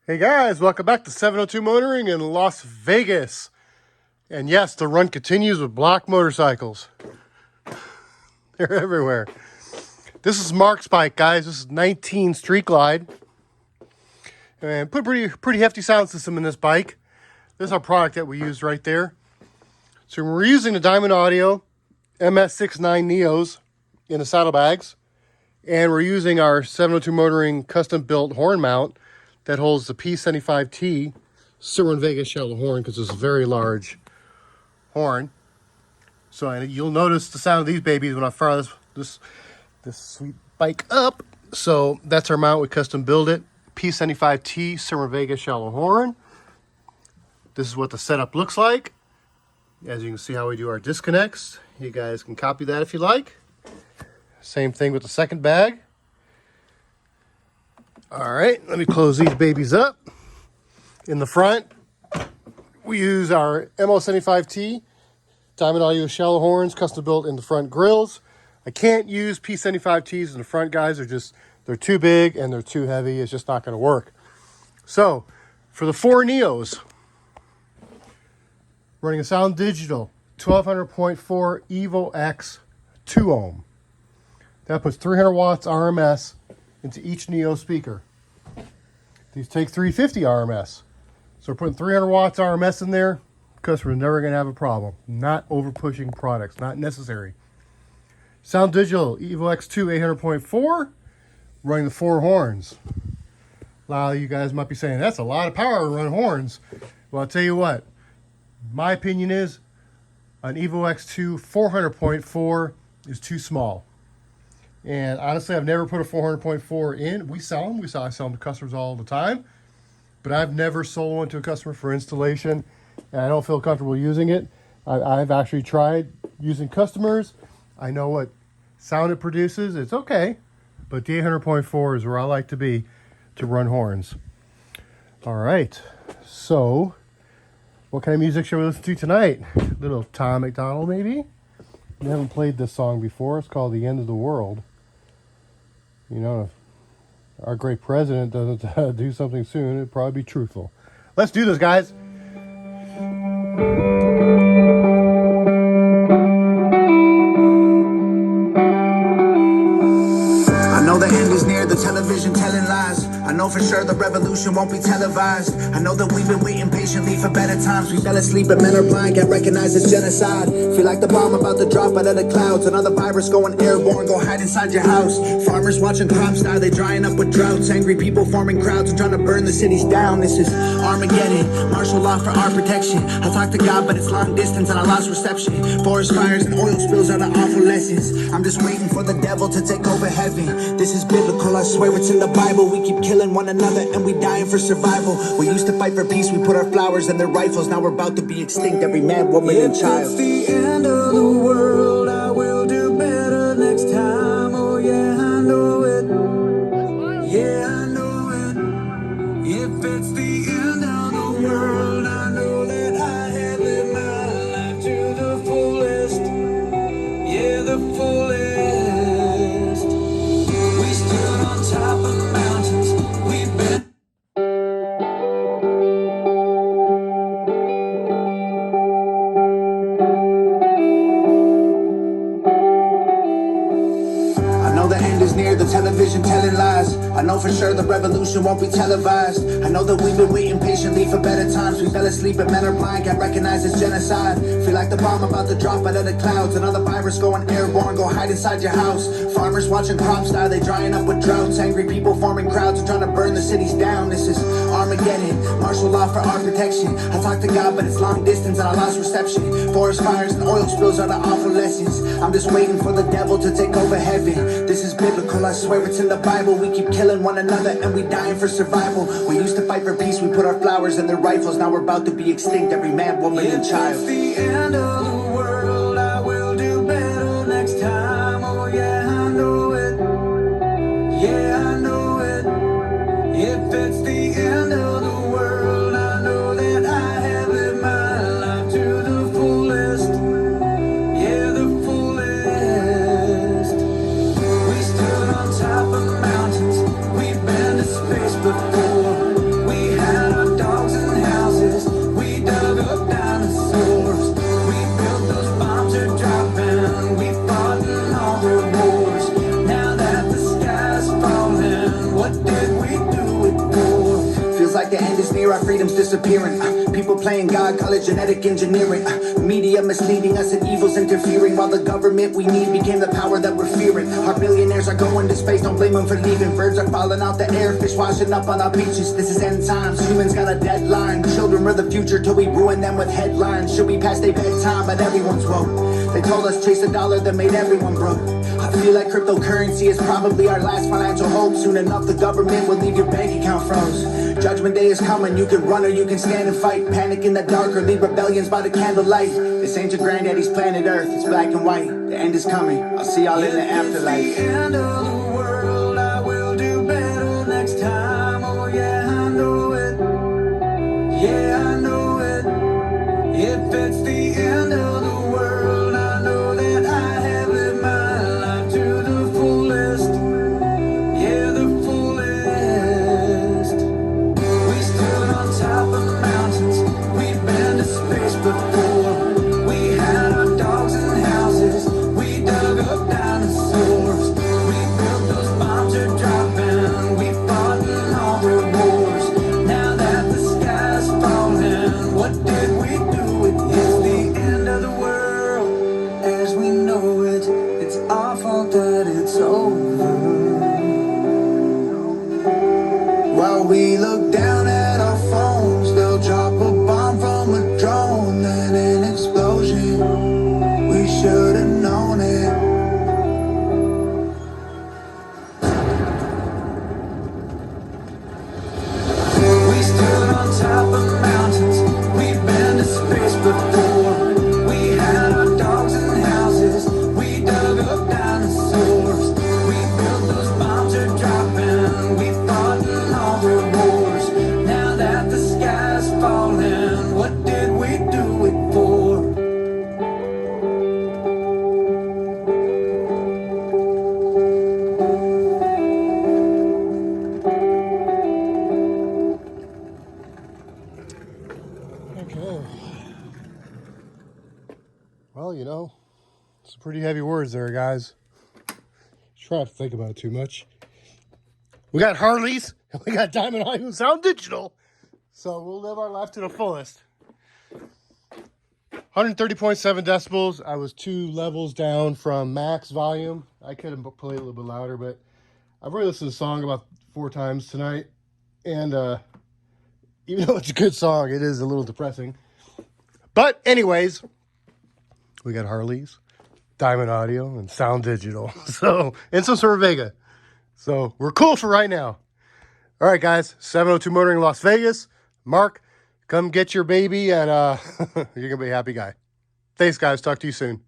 Hey guys, welcome back to 702 Motoring in Las Vegas. And yes, the run continues with block motorcycles. They're everywhere. This is Mark's bike, guys. This is 19 Street Glide. And put a pretty hefty sound system in this bike. This is our product that we use right there. So we're using the Diamond Audio MS69 Neos in the saddlebags. And we're using our 702 Motoring custom-built horn mount that holds the P75T Cerwin Vega shallow horn, because it's a very large horn. So you'll notice the sound of these babies when I fire this sweet bike up. So that's our mount. We custom build it. P75T Cerwin Vega shallow horn. This is what the setup looks like. As you can see how we do our disconnects. You guys can copy that if you like. Same thing with the second bag. All right, let me close these babies up. In the front, we use our MO75T Diamond Audio shallow horns, custom built in the front grills. I can't use P75Ts in the front, guys. They're too big and they're too heavy. It's just not going to work. So, for the 4 Neos, running a Soundigital 1200.4 Evo X 2 ohm. That puts 300 watts RMS into each Neo speaker. These take 350 RMS. So we're putting 300 watts RMS in there. Customer's never going to have a problem. Not over pushing products. Not necessary. Soundigital Evo X2 800.4. Running the 4 horns. A lot of you guys might be saying, that's a lot of power to run horns. Well, I'll tell you what. My opinion is an Evo X2 400.4 is too small. And honestly, I've never put a 400.4 in. We sell them. I sell them to customers all the time. But I've never sold one to a customer for installation. And I don't feel comfortable using it. I've actually tried using customers. I know what sound it produces. It's okay. But the 800.4 is where I like to be to run horns. All right. So, what kind of music should we listen to tonight? Little Tom MacDonald, maybe? We haven't played this song before. It's called The End of the World. You know, if our great president doesn't do something soon, it'd probably be truthful. Let's do this, guys. I know the end is near, the television telling lies. I know for sure the revolution won't be televised. I know that we've been waiting patiently for better times. We fell asleep and men are blind, get recognized as genocide. Feel like the bomb about to drop out of the clouds. Another virus going airborne, go hide inside your house. Farmers watching crops die, they drying up with droughts. Angry people forming crowds and trying to burn the cities down. This is Armageddon, martial law for our protection. I talk to God but it's long distance and I lost reception. Forest fires and oil spills are the awful lessons. I'm just waiting for the devil to take over heaven. This is biblical, I swear it's in the Bible. We keep killing one another and we dying for survival. We used to fight for peace, we put our flowers in their rifles. Now we're about to be extinct, every man, woman, and child. It's the end of the world, I will do better next time. Oh yeah, I know it. Yeah, I know it. If it's the end of the world, I know that I have lived my life to the fullest. Yeah, the fullest. We stood on top of the mountains. We've been near, the television telling lies. I know for sure the revolution won't be televised. I know that we've been waiting patiently for better times. We fell asleep and men are blind, get recognized as genocide. Feel like the bomb about to drop out of the clouds. Another virus going airborne, go hide inside your house. Farmers watching crops die, they drying up with droughts. Angry people forming crowds and trying to burn the cities down. This is Armageddon, martial law for our protection. I talk to God but it's long distance and I lost reception. Forest fires and oil spills are the awful lessons. I'm just waiting for the devil to take over heaven. This is biblical, I swear it's in the Bible. We keep killing one another and we dying for survival. We used to fight for peace, we put our flowers in their rifles. Now we're about to be extinct, every man, woman, and child. It's the end of the world, I will do better next time. Oh yeah, I know it. Yeah, I know it. If it's the end of the world, I know that I have lived my life to the fullest. Yeah, the fullest. We stood on top of mountains. We've been to space before. We the end is near, our freedom's disappearing. People playing God, call it genetic engineering. Media misleading us and evil's interfering, while the government we need became the power that we're fearing. Our billionaires are going to space, don't blame them for leaving. Birds are falling out the air, fish washing up on our beaches. This is end times, humans got a deadline. Children are the future till we ruin them with headlines. Should be past their bedtime, but everyone's woke. They told us chase a dollar that made everyone broke. I feel like cryptocurrency is probably our last financial hope. Soon enough the government will leave your bank account froze. Judgment day is coming, you can run or you can stand and fight. Panic in the dark or lead rebellions by the candlelight. This ain't your granddaddy's planet Earth, it's black and white. The end is coming, I'll see y'all in the afterlife. It's the end of the world, I will do better next time. Oh yeah, I know it. Yeah, I know it. If it's the end of the world, I know that I have lived my life to the fullest. Yeah, the fullest. We stood on top of mountains, we've been to space before. We had our dogs and houses, we dug up dinosaurs. We built those bombs are dropping, we fought in all the wars. Now that the sky's falling, what did we do with it? It's the end of the world as we know it. It's our fault that it's over. While we look down at our phones, they'll drop a bomb from a drone, then an explosion. We should have known it. We stood on top of mountains, we've been to space before. We had our dogs and houses, we dug up dinosaurs. We built those bombs are dropping, we fought in all the wars. Now that the sky's falling, what did we do it for? Okay. Well, you know, some pretty heavy words there, guys. Try not to think about it too much. We got Harleys, and we got Diamond Audio Sound Digital. So we'll live our life to the fullest. 130.7 decibels. I was 2 levels down from max volume. I could have played a little bit louder, but I've already listened to the song about 4 times tonight. And even though it's a good song, it is a little depressing. But anyways, we got Harleys, Diamond Audio, and Sound Digital. So, and some Cerwin Vega. So we're cool for right now. All right, guys. 702 Motoring Las Vegas. Mark, come get your baby, and you're going to be a happy guy. Thanks, guys. Talk to you soon.